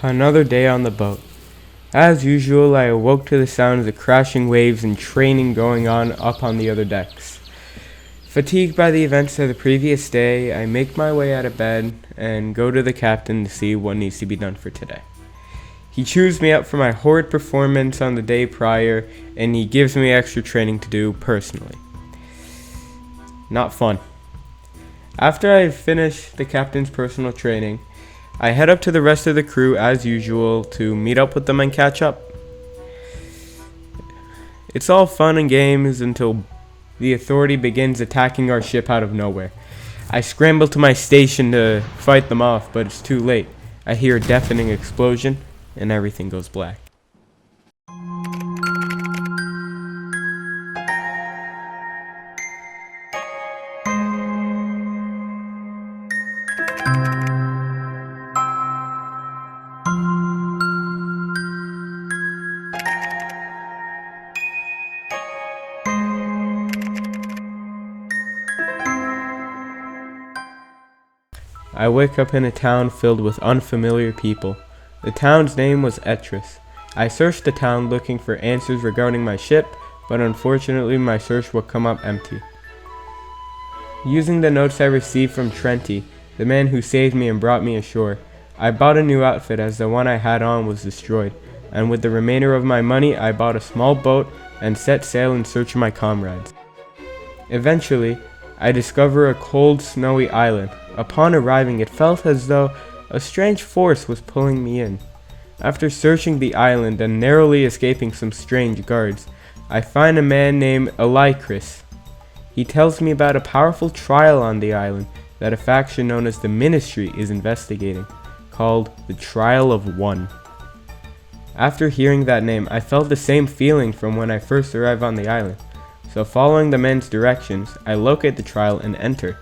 Another day on the boat. As usual, I awoke to the sound of the crashing waves and training going on up on the other decks. Fatigued by the events of the previous day, I make my way out of bed and go to the captain to see what needs to be done for today. He chews me up for my horrid performance on the day prior, and he gives me extra training to do personally. Not fun. After I finish the captain's personal training, I head up to the rest of the crew as usual to meet up with them and catch up. It's all fun and games until the authority begins attacking our ship out of nowhere. I scramble to my station to fight them off, but it's too late. I hear a deafening explosion and everything goes black. I wake up in a town filled with unfamiliar people. The town's name was Etris. I searched the town looking for answers regarding my ship, but unfortunately my search would come up empty. Using the notes I received from Trenty, the man who saved me and brought me ashore, I bought a new outfit as the one I had on was destroyed, and with the remainder of my money I bought a small boat and set sail in search of my comrades. Eventually, I discover a cold, snowy island. Upon arriving, it felt as though a strange force was pulling me in. After searching the island and narrowly escaping some strange guards, I find a man named Etris. He tells me about a powerful trial on the island that a faction known as the Ministry is investigating, called the Trial of One. After hearing that name, I felt the same feeling from when I first arrived on the island. So following the men's directions, I locate the trial and enter.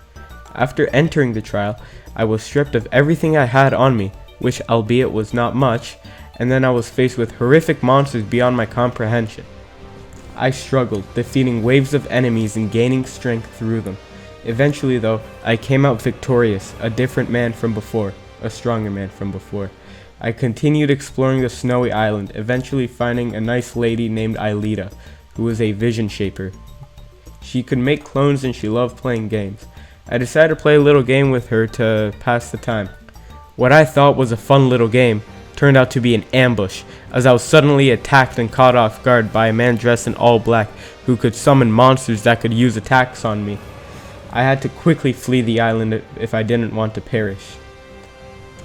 After entering the trial, I was stripped of everything I had on me, which albeit was not much, and then I was faced with horrific monsters beyond my comprehension. I struggled, defeating waves of enemies and gaining strength through them. Eventually though, I came out victorious, a different man from before, a stronger man from before. I continued exploring the snowy island, eventually finding a nice lady named Ilita, who was a vision shaper. She could make clones and she loved playing games. I decided to play a little game with her to pass the time. What I thought was a fun little game turned out to be an ambush, as I was suddenly attacked and caught off guard by a man dressed in all black who could summon monsters that could use attacks on me. I had to quickly flee the island if I didn't want to perish.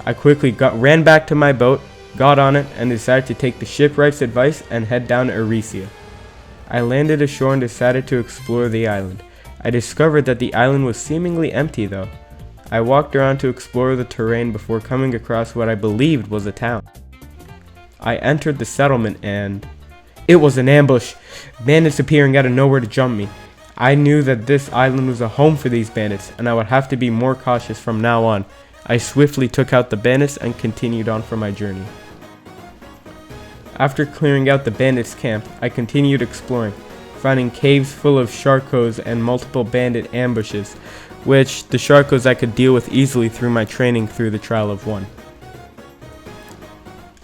I quickly ran back to my boat, got on it, and decided to take the shipwright's advice and head down to Aresia. I landed ashore and decided to explore the island. I discovered that the island was seemingly empty though. I walked around to explore the terrain before coming across what I believed was a town. I entered the settlement and it was an ambush. Bandits appearing out of nowhere to jump me. I knew that this island was a home for these bandits and I would have to be more cautious from now on. I swiftly took out the bandits and continued on for my journey. After clearing out the bandits' camp, I continued exploring, finding caves full of Sharkos and multiple bandit ambushes, which the Sharkos I could deal with easily through my training through the Trial of One.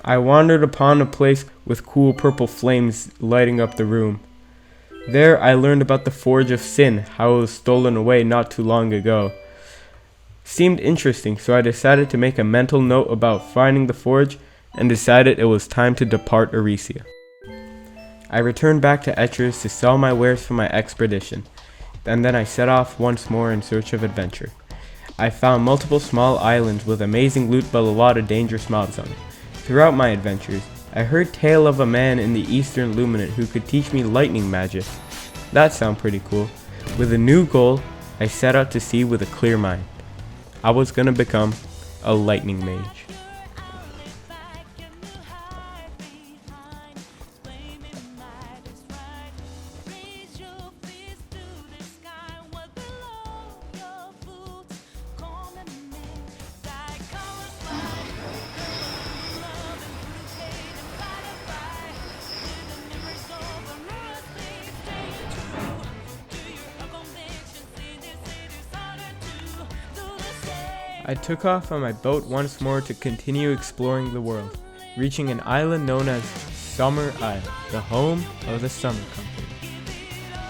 I wandered upon a place with cool purple flames lighting up the room. There I learned about the Forge of Sin, how it was stolen away not too long ago. Seemed interesting, so I decided to make a mental note about finding the forge and decided it was time to depart Aresia. I returned back to Etris to sell my wares for my expedition, and then I set off once more in search of adventure. I found multiple small islands with amazing loot but a lot of dangerous mobs on it. Throughout my adventures, I heard tale of a man in the Eastern Luminant who could teach me lightning magic. That sounded pretty cool. With a new goal, I set out to sea with a clear mind. I was gonna become a lightning mage. I took off on my boat once more to continue exploring the world, reaching an island known as Summer Isle, the home of the Summer Company.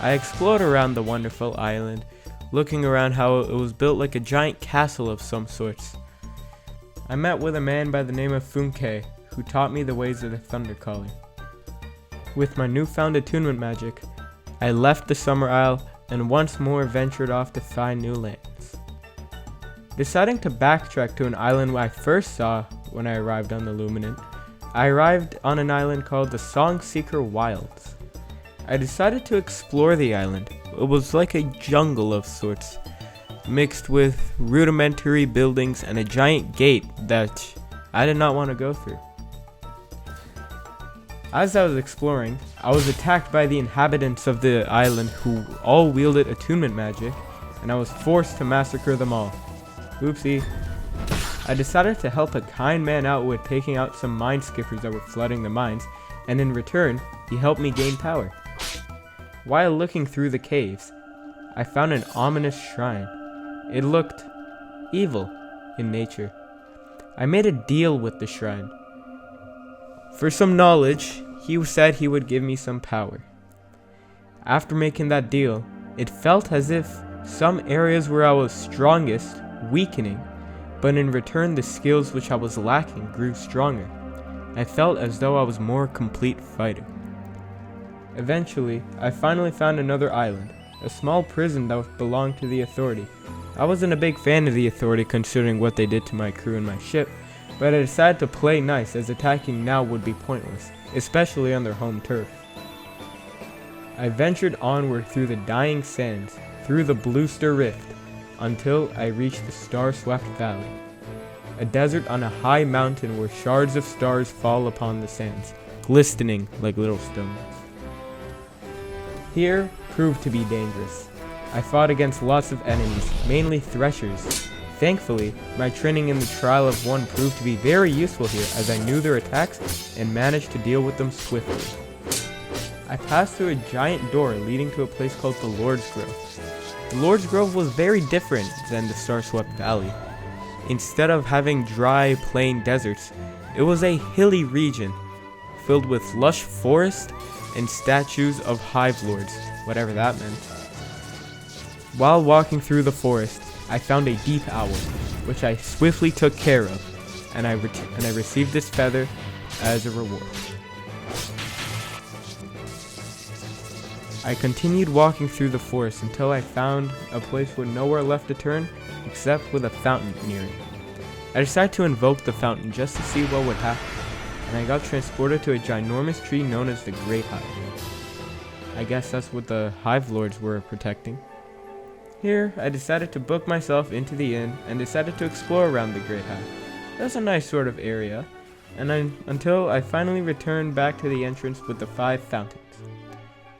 I explored around the wonderful island, looking around how it was built like a giant castle of some sorts. I met with a man by the name of Funke, who taught me the ways of the Thunder Caller. With my newfound attunement magic, I left the Summer Isle and once more ventured off to find new lands. Deciding to backtrack to an island I first saw when I arrived on the Luminant, I arrived on an island called the Songseeker Wilds. I decided to explore the island. It was like a jungle of sorts, mixed with rudimentary buildings and a giant gate that I did not want to go through. As I was exploring, I was attacked by the inhabitants of the island who all wielded attunement magic, and I was forced to massacre them all. Oopsie. I decided to help a kind man out with taking out some mine skippers that were flooding the mines, and in return, he helped me gain power. While looking through the caves, I found an ominous shrine. It looked evil in nature. I made a deal with the shrine. For some knowledge, he said he would give me some power. After making that deal, it felt as if some areas where I was strongest weakening, but in return the skills which I was lacking grew stronger. I felt as though I was a more complete fighter. Eventually, I finally found another island, a small prison that belonged to the Authority. I wasn't a big fan of the Authority considering what they did to my crew and my ship, but I decided to play nice as attacking now would be pointless, especially on their home turf. I ventured onward through the dying sands, through the Bluester Rift, until I reached the star-swept valley, a desert on a high mountain where shards of stars fall upon the sands, glistening like little stones. Here proved to be dangerous. I fought against lots of enemies, mainly threshers. Thankfully, my training in the Trial of One proved to be very useful here as I knew their attacks and managed to deal with them swiftly. I passed through a giant door leading to a place called the Lord's Grove. The Lord's Grove was very different than the Star-Swept Valley. Instead of having dry, plain deserts, it was a hilly region filled with lush forest and statues of Hive Lords, whatever that meant. While walking through the forest, I found a deep owl, which I swiftly took care of, and I received this feather as a reward. I continued walking through the forest until I found a place with nowhere left to turn except with a fountain near it. I decided to invoke the fountain just to see what would happen, and I got transported to a ginormous tree known as the Great Hive. I guess that's what the Hive Lords were protecting. Here, I decided to book myself into the inn and decided to explore around the Great Hive. It was a nice sort of area, and until I finally returned back to the entrance with the 5 fountains.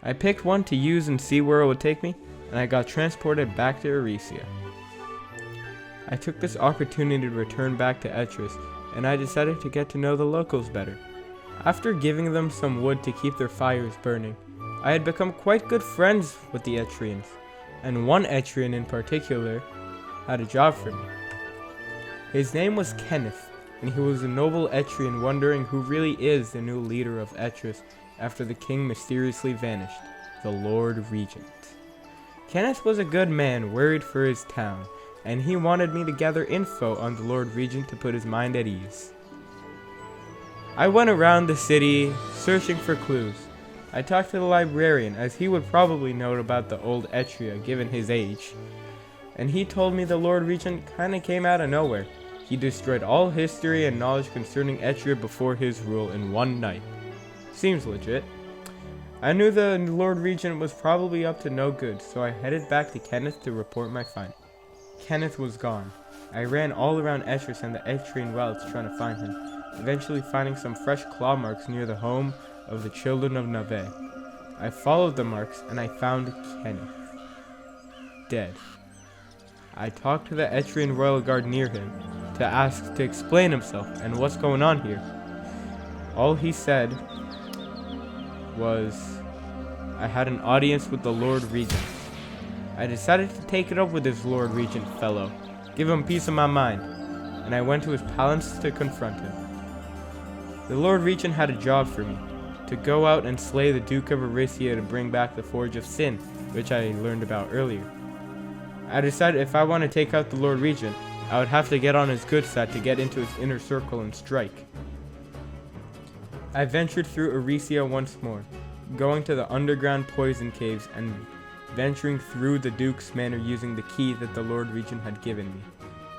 I picked one to use and see where it would take me, and I got transported back to Aresia. I took this opportunity to return back to Etris, and I decided to get to know the locals better. After giving them some wood to keep their fires burning, I had become quite good friends with the Etrians, and one Etrian in particular had a job for me. His name was Kenneth, and he was a noble Etrian wondering who really is the new leader of Etris after the king mysteriously vanished, the Lord Regent. Kenneth was a good man worried for his town, and he wanted me to gather info on the Lord Regent to put his mind at ease. I went around the city searching for clues. I talked to the librarian, as he would probably know about the old Etria given his age, and he told me the Lord Regent kinda came out of nowhere. He destroyed all history and knowledge concerning Etria before his rule in one night. Seems legit. I knew the Lord Regent was probably up to no good, so I headed back to Kenneth to report my finding. Kenneth was gone. I ran all around Etris and the Etrian Wilds trying to find him, eventually finding some fresh claw marks near the home of the children of Nave. I followed the marks and I found Kenneth. Dead. I talked to the Etrian royal guard near him to explain himself and what's going on here. All he said was, I had an audience with the Lord Regent. I decided to take it up with this Lord Regent fellow. give him peace of my mind, and I went to his palace to confront him. The Lord Regent had a job for me, to go out and slay the Duke of Aresia to bring back the Forge of Sin, which I learned about earlier. I decided if I want to take out the Lord Regent, I would have to get on his good side to get into his inner circle and strike. I ventured through Aresia once more, going to the underground poison caves and venturing through the Duke's manor using the key that the Lord Regent had given me.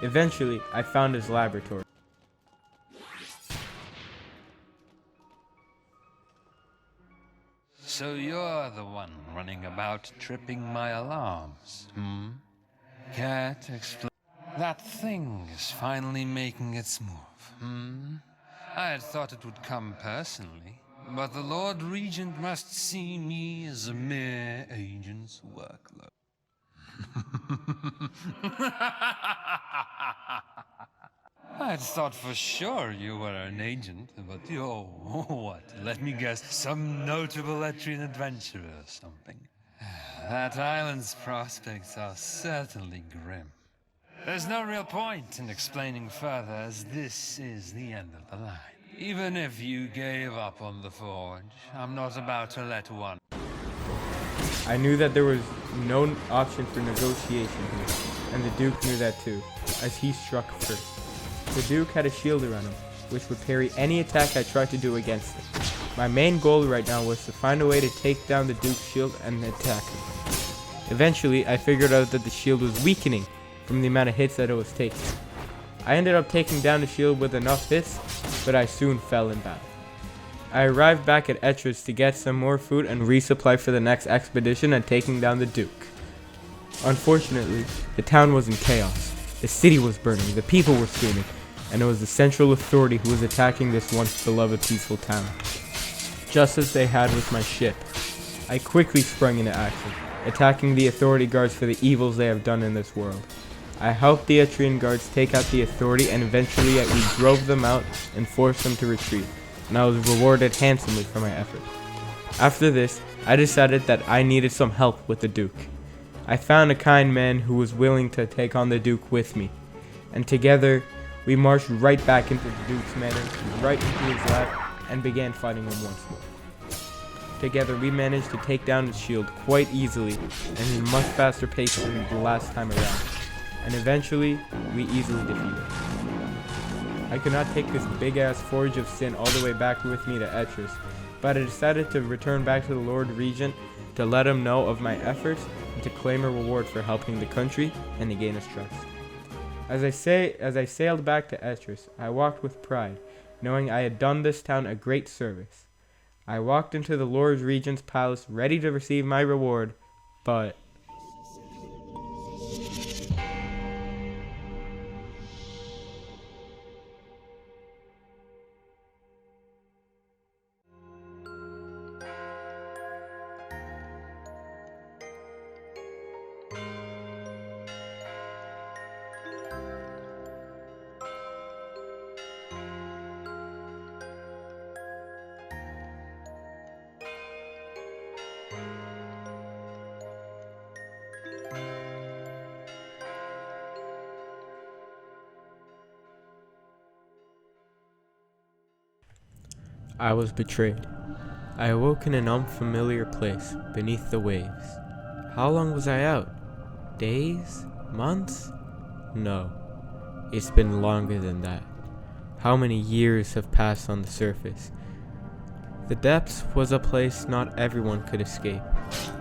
Eventually, I found his laboratory. So you're the one running about tripping my alarms, Care to explain? That thing is finally making its move, I had thought it would come personally, but the Lord Regent must see me as a mere agent's workload. I'd thought for sure you were an agent, but you're, what, let me guess, some notable Etrian adventurer or something. That island's prospects are certainly grim. There's no real point in explaining further, as this is the end of the line. Even if you gave up on the Forge, I'm not about to let one. I knew that there was no option for negotiation here, and the Duke knew that too, as he struck first. The Duke had a shield around him, which would parry any attack I tried to do against it. My main goal right now was to find a way to take down the Duke's shield and attack him. Eventually, I figured out that the shield was weakening from the amount of hits that it was taking. I ended up taking down the shield with enough hits, but I soon fell in battle. I arrived back at Etris to get some more food and resupply for the next expedition and taking down the Duke. Unfortunately, the town was in chaos. The city was burning, the people were screaming, and it was the Central Authority who was attacking this once beloved peaceful town. Just as they had with my ship, I quickly sprung into action, attacking the Authority guards for the evils they have done in this world. I helped the Etrian guards take out the Authority, and eventually we drove them out and forced them to retreat, and I was rewarded handsomely for my effort. After this, I decided that I needed some help with the Duke. I found a kind man who was willing to take on the Duke with me, and together we marched right back into the Duke's manor, right into his lab, and began fighting him once more. Together we managed to take down his shield quite easily, and in a much faster pace than the last time around, and eventually we easily defeated him. I could not take this big ass Forge of Sin all the way back with me to Etris, but I decided to return back to the Lord Regent to let him know of my efforts and to claim a reward for helping the country and to gain his trust. As I sailed back to Etris, I walked with pride, knowing I had done this town a great service. I walked into the Lord Regent's palace ready to receive my reward, but I was betrayed. I awoke in an unfamiliar place, beneath the waves. How long was I out? Days? Months? No. It's been longer than that. How many years have passed on the surface? The depths was a place not everyone could escape,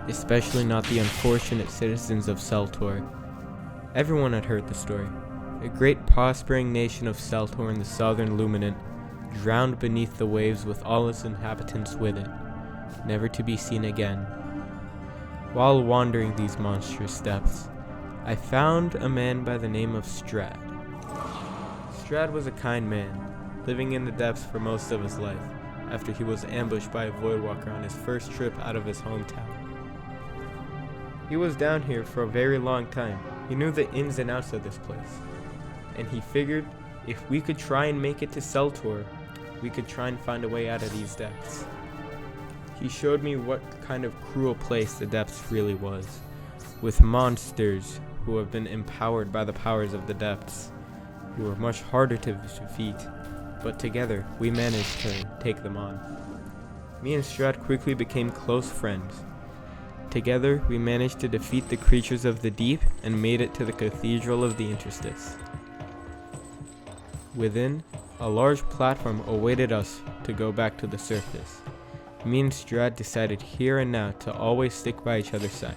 especially not the unfortunate citizens of Seltor. Everyone had heard the story. A great prospering nation of Seltor in the southern Luminant, drowned beneath the waves with all its inhabitants with it, never to be seen again. While wandering these monstrous depths, I found a man by the name of Strad. Strad was a kind man, living in the depths for most of his life, after he was ambushed by a Voidwalker on his first trip out of his hometown. He was down here for a very long time. He knew the ins and outs of this place, and he figured if we could try and make it to Seltor, we could try and find a way out of these depths. He showed me what kind of cruel place the depths really was, with monsters who have been empowered by the powers of the depths, who are much harder to defeat, but together we managed to take them on. Me and Strad quickly became close friends. Together we managed to defeat the creatures of the deep and made it to the Cathedral of the Interstice. Within, a large platform awaited us to go back to the surface. Me and Strad decided here and now to always stick by each other's side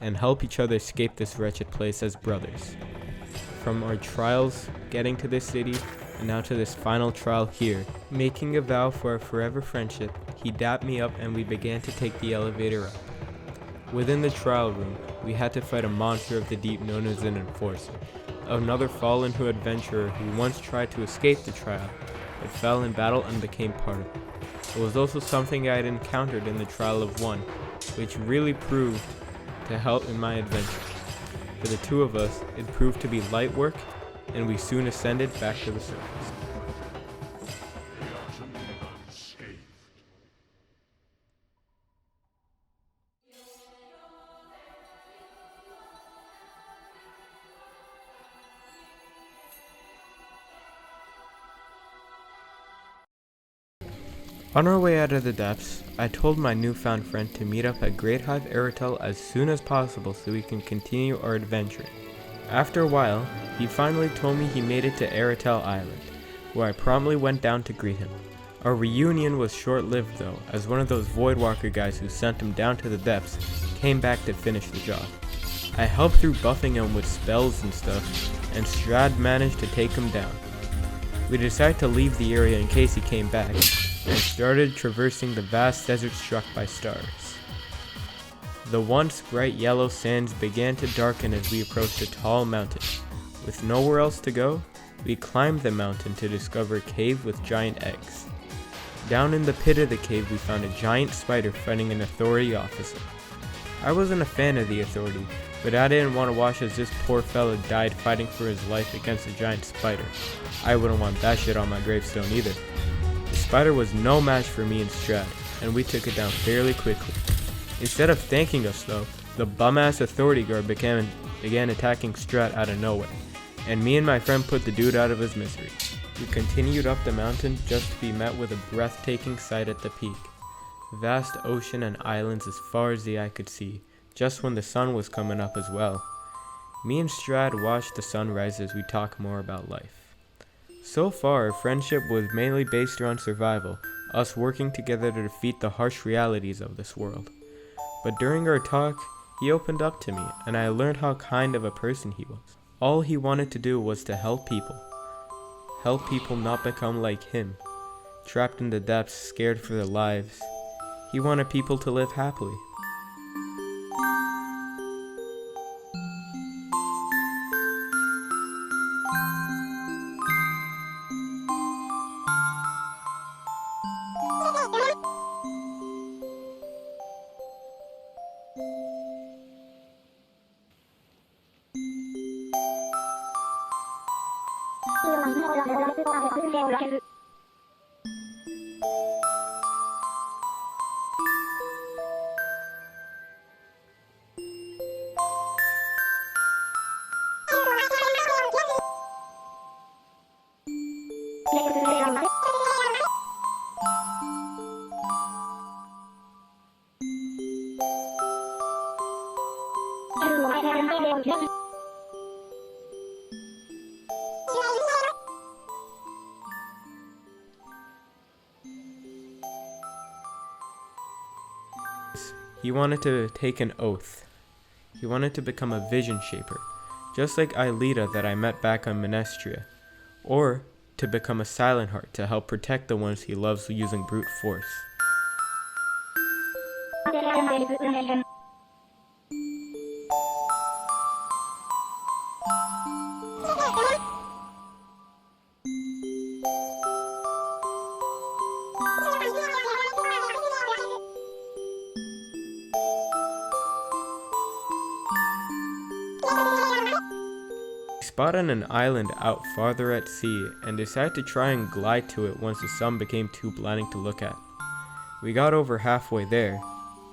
and help each other escape this wretched place as brothers. From our trials getting to this city and now to this final trial here, making a vow for our forever friendship, he dapped me up and we began to take the elevator up. Within the trial room, we had to fight a monster of the deep known as an enforcer, another fallen adventurer who once tried to escape the trial, but fell in battle and became part of it. It was also something I had encountered in the Trial of One, which really proved to help in my adventure. For the two of us, it proved to be light work, and we soon ascended back to the surface. On our way out of the depths, I told my newfound friend to meet up at Great Hive Aresia as soon as possible so we can continue our adventure. After a while, he finally told me he made it to Aresia Island, where I promptly went down to greet him. Our reunion was short-lived though, as one of those Voidwalker guys who sent him down to the depths came back to finish the job. I helped through buffing him with spells and stuff, and Strad managed to take him down. We decided to leave the area in case he came back, and started traversing the vast desert struck by stars. The once bright yellow sands began to darken as we approached a tall mountain. With nowhere else to go, we climbed the mountain to discover a cave with giant eggs. Down in the pit of the cave we found a giant spider fighting an authority officer. I wasn't a fan of the authority, but I didn't want to watch as this poor fellow died fighting for his life against a giant spider. I wouldn't want that shit on my gravestone either. The spider was no match for me and Strad, and we took it down fairly quickly. Instead of thanking us though, the bum-ass authority guard began attacking Strad out of nowhere, and me and my friend put the dude out of his misery. We continued up the mountain just to be met with a breathtaking sight at the peak. Vast ocean and islands as far as the eye could see, just when the sun was coming up as well. Me and Strad watched the sun rise as we talk more about life. So far, our friendship was mainly based around survival, us working together to defeat the harsh realities of this world. But during our talk, he opened up to me, and I learned how kind of a person he was. All he wanted to do was to help people not become like him, trapped in the depths, scared for their lives. He wanted people to live happily. He wanted to take an oath. He wanted to become a vision shaper, just like Aelita that I met back on Menestria, or to become a Silent Heart to help protect the ones he loves using brute force. Spotted an island out farther at sea and decided to try and glide to it once the sun became too blinding to look at. We got over halfway there,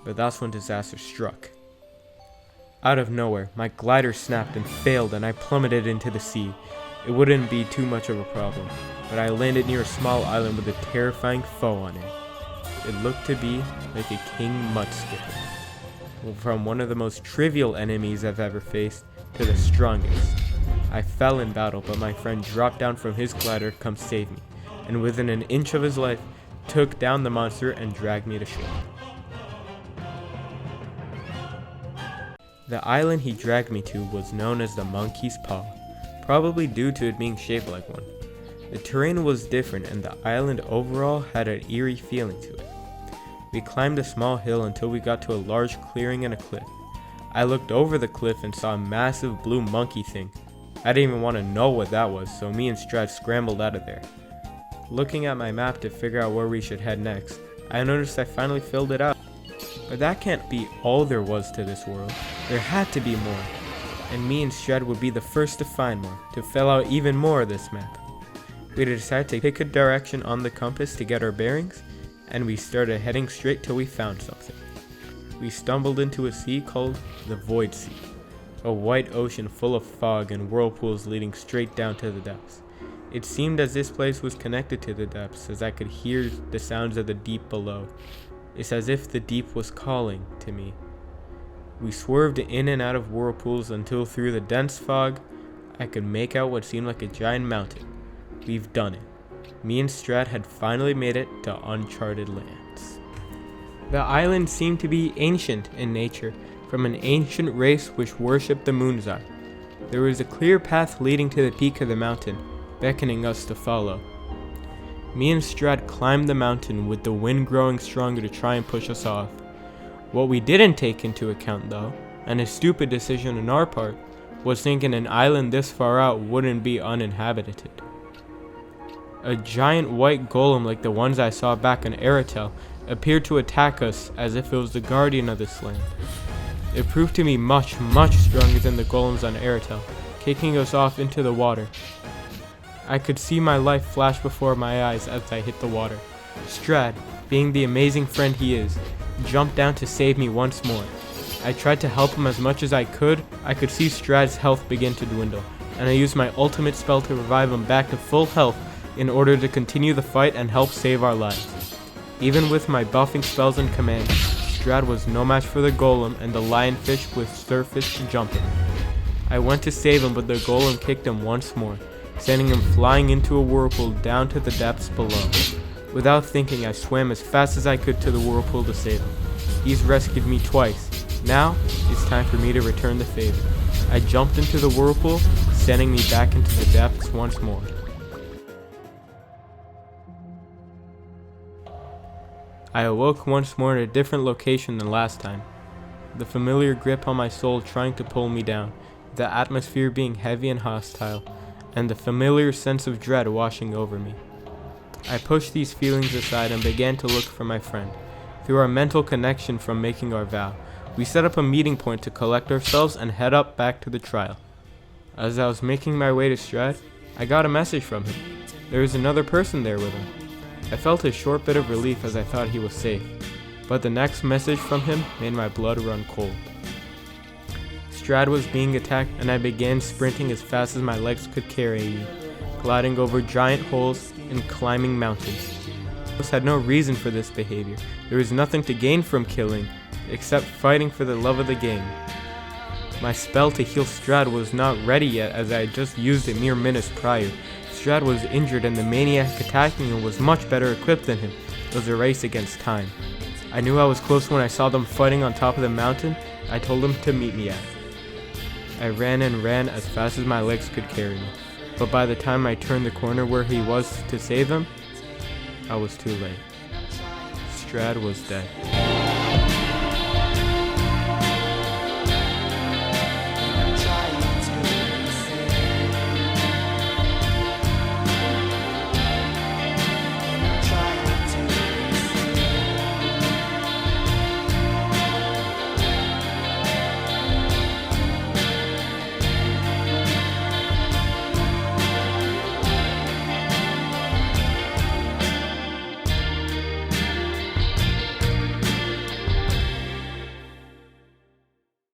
but that's when disaster struck. Out of nowhere, my glider snapped and failed and I plummeted into the sea. It wouldn't be too much of a problem, but I landed near a small island with a terrifying foe on it. It looked to be like a king mudskipper. From one of the most trivial enemies I've ever faced to the strongest. I fell in battle, but my friend dropped down from his glider to come save me, and within an inch of his life, took down the monster and dragged me to shore. The island he dragged me to was known as the Monkey's Paw, probably due to it being shaped like one. The terrain was different and the island overall had an eerie feeling to it. We climbed a small hill until we got to a large clearing and a cliff. I looked over the cliff and saw a massive blue monkey thing. I didn't even want to know what that was, so me and Strad scrambled out of there. Looking at my map to figure out where we should head next, I noticed I finally filled it out. But that can't be all there was to this world. There had to be more. And me and Strad would be the first to find more, to fill out even more of this map. We decided to pick a direction on the compass to get our bearings, and we started heading straight till we found something. We stumbled into a sea called the Void Sea, a white ocean full of fog and whirlpools leading straight down to the depths. It seemed as this place was connected to the depths, as I could hear the sounds of the deep below. It's as if the deep was calling to me. We swerved in and out of whirlpools until through the dense fog, I could make out what seemed like a giant mountain. We've done it. Me and Strat had finally made it to uncharted lands. The island seemed to be ancient in nature, from an ancient race which worshipped the moon's eye. There was a clear path leading to the peak of the mountain, beckoning us to follow. Me and Strat climbed the mountain with the wind growing stronger to try and push us off. What we didn't take into account though, and a stupid decision on our part, was thinking an island this far out wouldn't be uninhabited. A giant white golem like the ones I saw back in Aresia appeared to attack us as if it was the guardian of this land. It proved to be much stronger than the golems on Aresia, kicking us off into the water. I could see my life flash before my eyes as I hit the water. Strad, being the amazing friend he is, jumped down to save me once more. I tried to help him as much as I could. I could see Strad's health begin to dwindle, and I used my ultimate spell to revive him back to full health in order to continue the fight and help save our lives. Even with my buffing spells and commands, Strad was no match for the golem and the lionfish with surface jumping. I went to save him, but the golem kicked him once more, sending him flying into a whirlpool down to the depths below. Without thinking, I swam as fast as I could to the whirlpool to save him. He's rescued me twice. Now, it's time for me to return the favor. I jumped into the whirlpool, sending me back into the depths once more. I awoke once more in a different location than last time. The familiar grip on my soul trying to pull me down, the atmosphere being heavy and hostile, and the familiar sense of dread washing over me. I pushed these feelings aside and began to look for my friend. Through our mental connection from making our vow, we set up a meeting point to collect ourselves and head up back to the trial. As I was making my way to Strad, I got a message from him. There was another person there with him. I felt a short bit of relief as I thought he was safe, but the next message from him made my blood run cold. Strad was being attacked and I began sprinting as fast as my legs could carry me, gliding over giant holes and climbing mountains. I had no reason for this behavior. There was nothing to gain from killing, except fighting for the love of the game. My spell to heal Strad was not ready yet as I had just used it mere minutes prior. Strad was injured and the maniac attacking him was much better equipped than him. It was a race against time. I knew I was close when I saw them fighting on top of the mountain. I told them to meet me at it. I ran and ran as fast as my legs could carry me, but by the time I turned the corner where he was to save him, I was too late. Strad was dead.